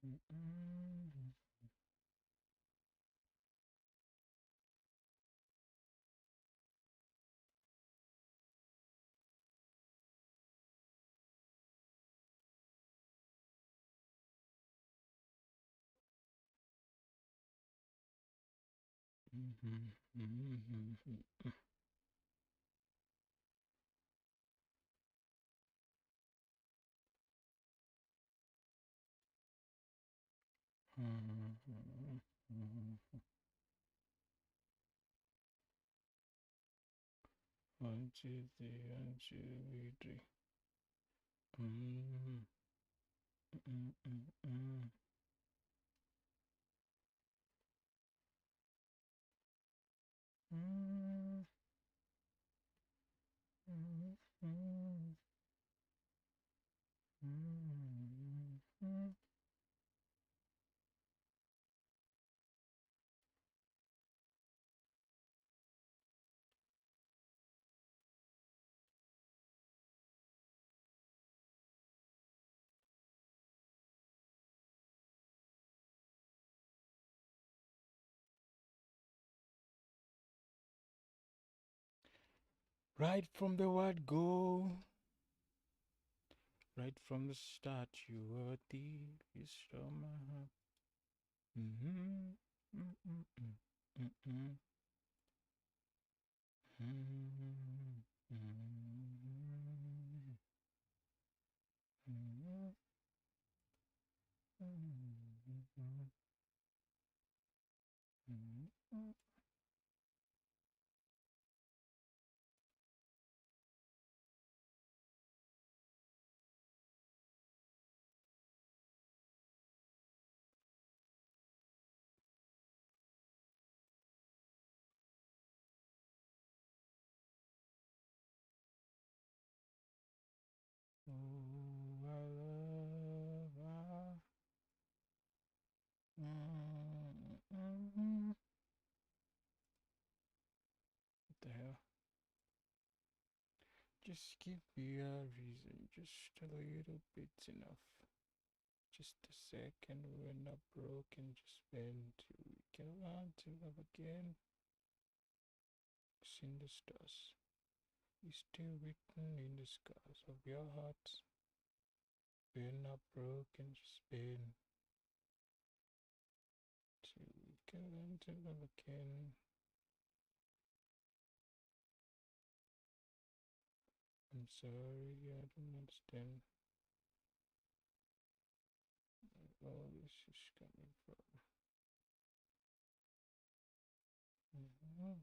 Mm-mm. Mhm, mhm, mhm, mhm, mhm. One, two, three, one, two, three. Mm, mm, mm, mm. Mm, mm, mm, mm, mm. Right from the word go, right from the start, you were a thief. You stole my heart. Mm-hmm. Mm-mm-mm. Mm-mm. Mm-mm. Mm-mm. Mm-mm. Mm-mm. Mm-mm. Oh, I love. Mm-mm. What the hell? Just give me a reason, just a little bit's enough. Just a second, we're not broken, just bend till we can learn to love again. It's in the stars, it's still written in the scars of your heart. We're not broken, just bend till we can learn to love again. I'm sorry, I don't understand where all this is coming from. Mm-hmm.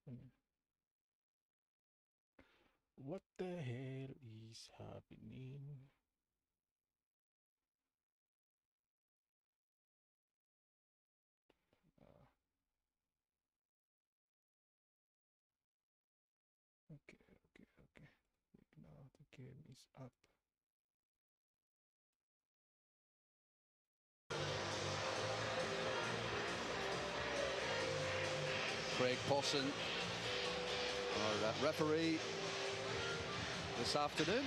Mm-hmm. What the hell is happening? Uh, okay, okay, okay. Now the game is up. Craig Posson our referee this afternoon.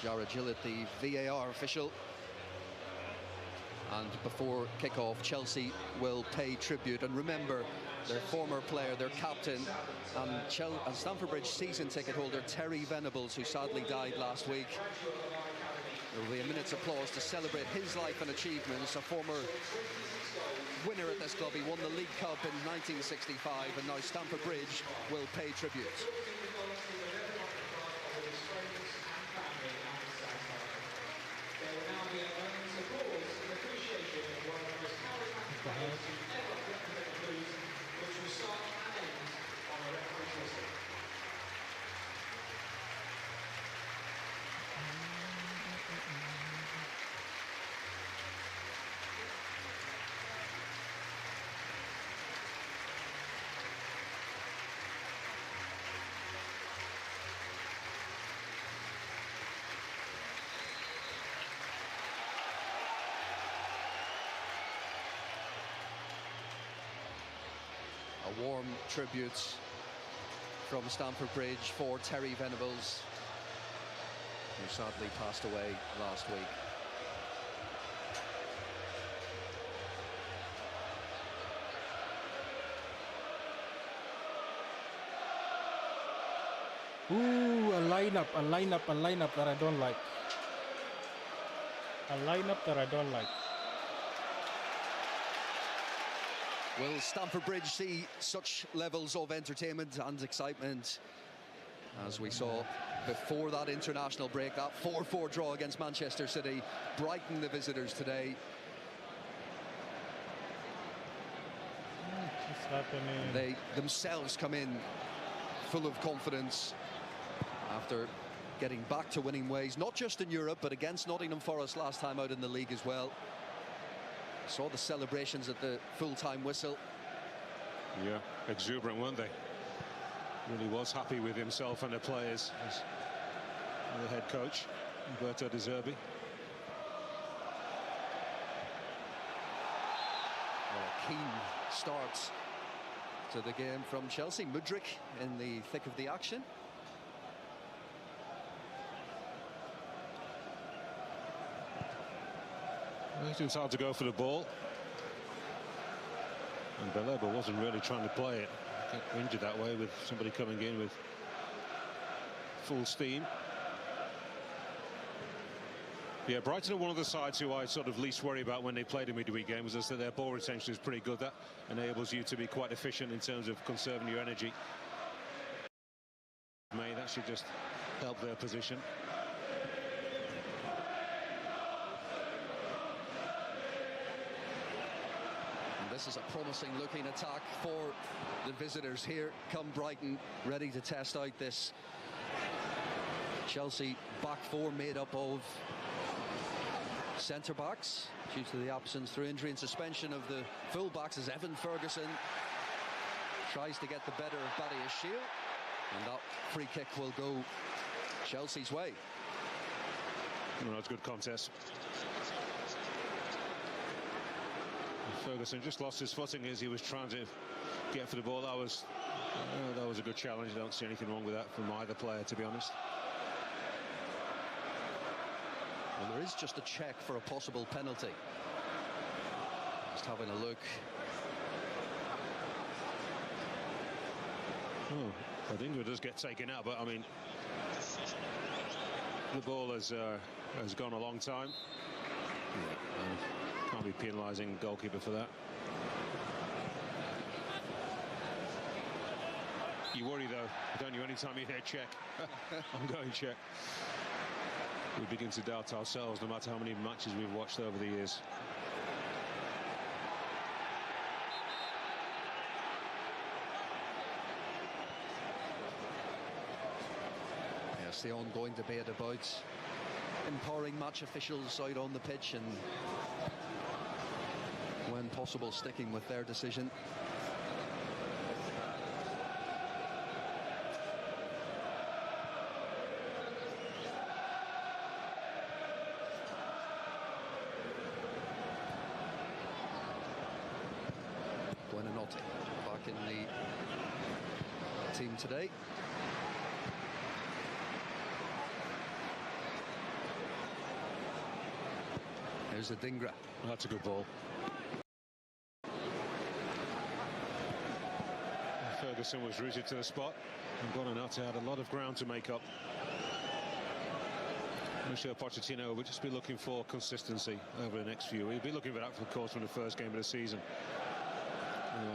Jared Gillett, the VAR official. And before kick-off, Chelsea will pay tribute. And remember, their former player, their captain, and Stamford Bridge season ticket holder, Terry Venables, who sadly died last week. There will be a minute's applause to celebrate his life and achievements. A former winner at this club. He won the League Cup in 1965, and now Stamford Bridge will pay tribute. A warm tribute from Stamford Bridge for Terry Venables, who sadly passed away last week. Ooh, a lineup that I don't like. A lineup that I don't like. Will Stamford Bridge see such levels of entertainment and excitement as we saw before that international break, that 4-4 draw against Manchester City? Brighton, the visitors today. What's happening? They themselves come in full of confidence after getting back to winning ways, not just in Europe, but against Nottingham Forest last time out in the league as well. Saw the celebrations at the full-time whistle. Yeah, exuberant, weren't they? Really was happy with himself and the players as the head coach, Roberto De Zerbi. Well, a keen start to the game from Chelsea. Mudryk in the thick of the action. It was hard to go for the ball, and Beleba wasn't really trying to play it. Got injured that way with somebody coming in with full steam. Yeah, Brighton are one of the sides who I sort of least worry about when they play the midweek games, is that their ball retention is pretty good. That enables you to be quite efficient in terms of conserving your energy. That should just help their position. This is a promising looking attack for the visitors. Here come Brighton, ready to test out this Chelsea back four made up of centre backs due to the absence through injury and suspension of the full backs, as Evan Ferguson tries to get the better of Badiashile, and that free kick will go Chelsea's way. No, it's a good contest. Ferguson just lost his footing as he was trying to get for the ball. That was a good challenge. I don't see anything wrong with that from either player, to be honest. Well, there is just a check for a possible penalty. Just having a look. I think it does get taken out, but I mean, the ball has gone a long time. Can't be penalising goalkeeper for that. You worry though, don't you, anytime you hear check? I'm going check. We begin to doubt ourselves, no matter how many matches we've watched over the years. Yes, the ongoing debate about empowering match officials out on the pitch and, when possible, sticking with their decision. Buonanotte back back in the team today. Here's a Dingra. That's a good ball. Ferguson was rooted to the spot, and Buonanotte had a lot of ground to make up. I'm sure Pochettino will just be looking for consistency over the next few. He'll be looking for that, of course, from the first game of the season.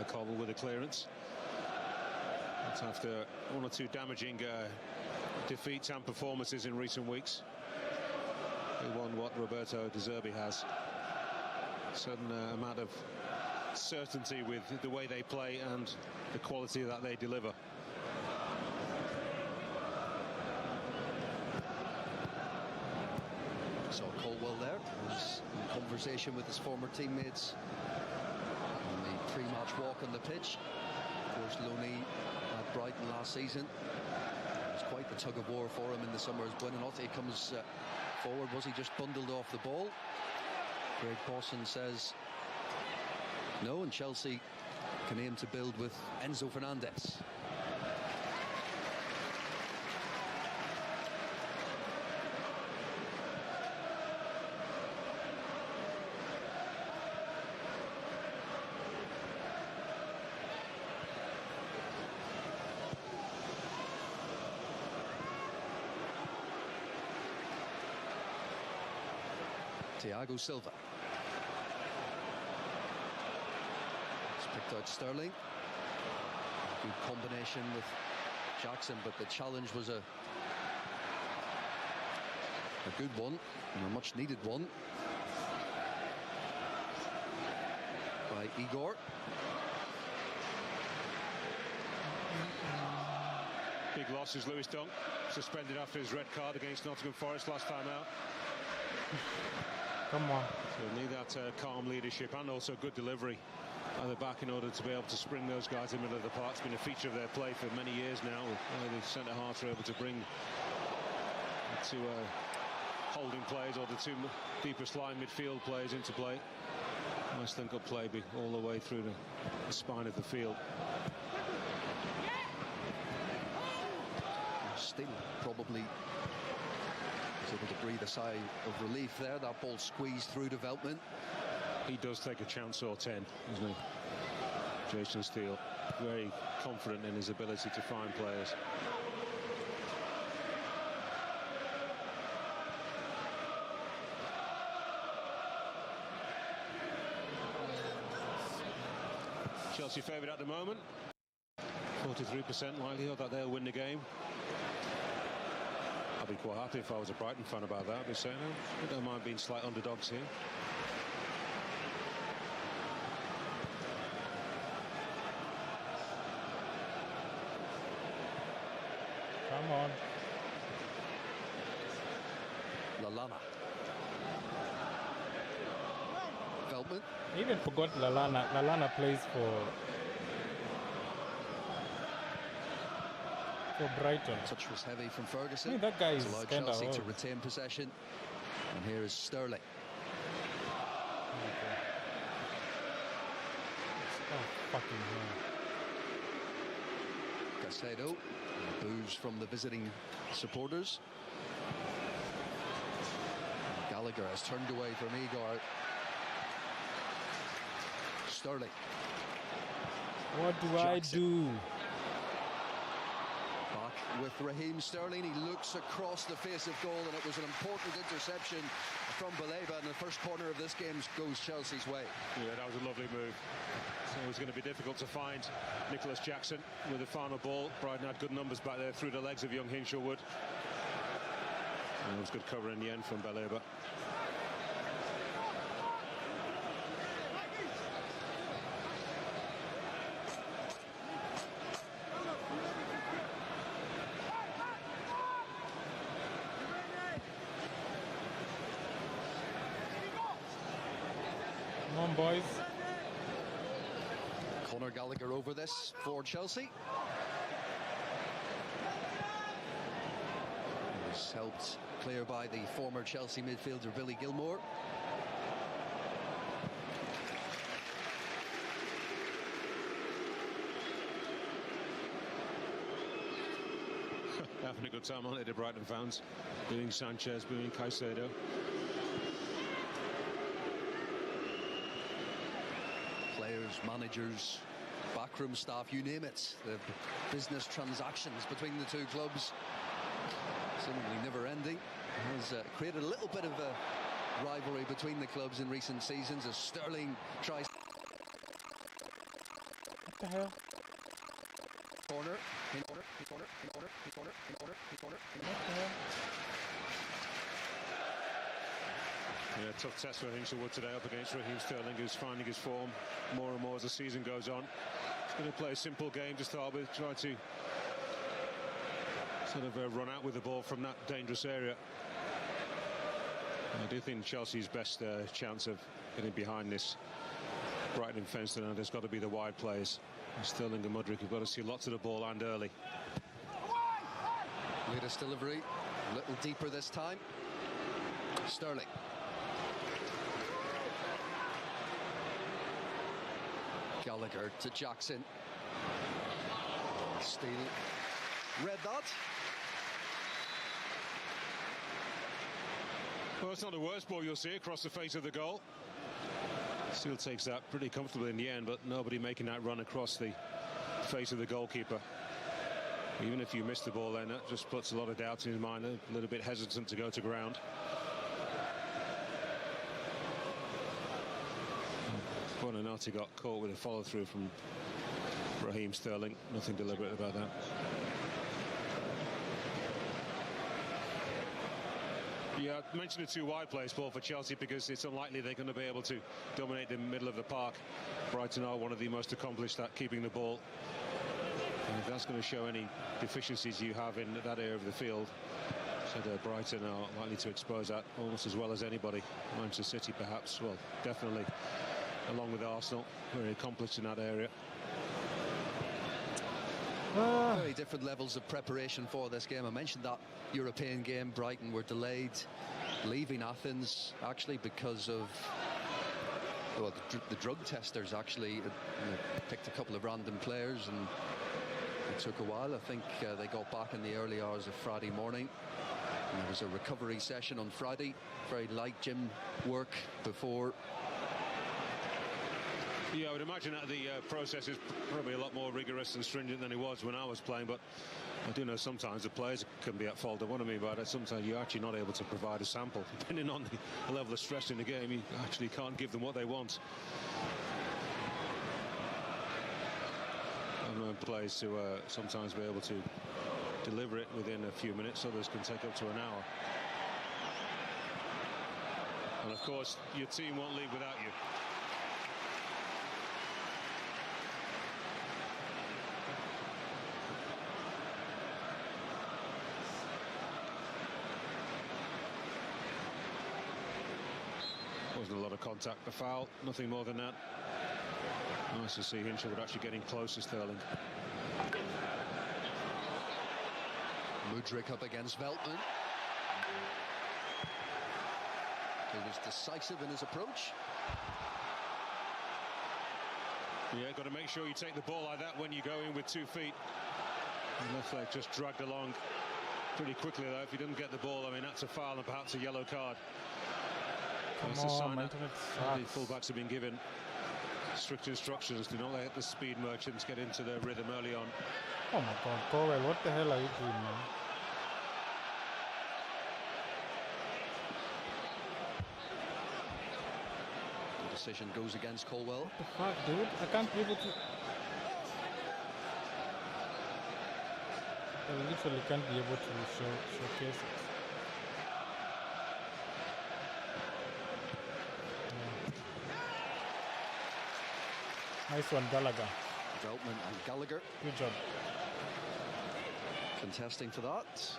Cobble with a clearance. That's after one or two damaging defeats and performances in recent weeks. He won what Roberto De Zerbi has. A certain amount of certainty with the way they play and the quality that they deliver. Saw Colwell there, who's in conversation with his former teammates on the pre-match walk on the pitch. Of course, Loney at Brighton last season. It was quite the tug of war for him in the summer as Buonanotte comes forward. Was he just bundled off the ball? Greg Pawson says no, and Chelsea can aim to build with Enzo Fernandez. Thiago Silva. He's picked out Sterling. Good combination with Jackson, but the challenge was a good one, and a much needed one by Igor. Big loss is Lewis Dunk, suspended after his red card against Nottingham Forest last time out. Come on. So we need that calm leadership and also good delivery at the back in order to be able to spring those guys in the middle of the park. It's been a feature of their play for many years now. The centre halves are able to bring the two holding players or the two deepest line midfield players into play. Nice link-up play all the way through the spine of the field. Still probably able to breathe a sigh of relief there. That ball squeezed through development. He does take a chance or 10, doesn't he? Jason Steele, very confident in his ability to find players. Chelsea favoured at the moment. 43% likelihood that they'll win the game. I'd be quite happy if I was a Brighton fan about that. I'd be saying, I don't mind being slight underdogs here. Come on. Lallana. Veltman. I even forgot Lallana. Lallana plays for Brighton. Touch was heavy from Ferguson. I mean, that guy is allowed kind Chelsea of to retain possession. And here is Sterling. Oh, fucking hell. Caicedo. Boos from the visiting supporters. Gallagher has turned away from Igor. Sterling. What do Jackson. I do? Back with Raheem Sterling. He looks across the face of goal, and it was an important interception from Baleba, and the first corner of this game goes Chelsea's way. Yeah, that was a lovely move. So it was going to be difficult to find Nicholas Jackson with the final ball. Brighton had good numbers back there through the legs of young Hinshelwood. And it was good cover in the end from Baleba. Come on, boys. Conor Gallagher over this for Chelsea. He was helped clear by the former Chelsea midfielder Billy Gilmore. having a good time on it, the Brighton fans. Booing Sanchez, booing Caicedo. Players, managers, backroom staff, you name it. The business transactions between the two clubs, seemingly never ending, has created a little bit of a rivalry between the clubs in recent seasons as Sterling tries. What the hell? Corner. Yeah, tough test for Hinchelwood today up against Raheem Sterling, who's finding his form more and more as the season goes on. He's going to play a simple game to start with, try to sort of run out with the ball from that dangerous area. I do think Chelsea's best chance of getting behind this Brighton fence tonight has got to be the wide plays. Sterling and Mudryk have got to see lots of the ball and early. Latest delivery, a little deeper this time. Sterling. Gallagher to Jackson. Steele. Read that. Well, it's not the worst ball you'll see across the face of the goal. Steele takes that pretty comfortably in the end, but nobody making that run across the face of the goalkeeper. Even if you miss the ball, then that just puts a lot of doubt in his mind, a little bit hesitant to go to ground. Buonanotte got caught with a follow-through from Raheem Sterling. Nothing deliberate about that. Yeah, I mentioned the two wide plays, Paul, for Chelsea because it's unlikely they're going to be able to dominate the middle of the park. Brighton are one of the most accomplished at keeping the ball. And if that's going to show any deficiencies you have in that area of the field, so Brighton are likely to expose that almost as well as anybody. Manchester City, perhaps, well, definitely, along with Arsenal, very accomplished in that area. Very different levels of preparation for this game. I mentioned that European game. Brighton were delayed leaving Athens actually because of, well, the drug testers actually picked a couple of random players and it took a while. I think they got back in the early hours of Friday morning. And there was a recovery session on Friday, very light gym work before. Yeah, I would imagine that the process is probably a lot more rigorous and stringent than it was when I was playing, but I do know sometimes the players can be at fault. What I mean by that, sometimes you're actually not able to provide a sample. Depending on the level of stress in the game, you actually can't give them what they want. I've known players to sometimes be able to deliver it within a few minutes, others can take up to an hour. And of course, your team won't leave without you. Wasn't a lot of contact, a foul, nothing more than that. Nice to see Hinchelwood actually getting close to Sterling. Mudryk up against Veltman. He was decisive in his approach. Yeah, got to make sure you take the ball like that when you go in with 2 feet. The left leg just dragged along pretty quickly though. If he didn't get the ball, I mean, that's a foul and perhaps a yellow card. That's a sign that the fullbacks have been given strict instructions to not let the speed merchants get into their rhythm early on. Oh my God, Cowell, what the hell are you doing, man? The decision goes against Colwell. What the fuck, dude? I can't be able to. I literally can't be able to showcase it. Nice one, Gallagher. Veltman and Gallagher. Good job. Contesting for that.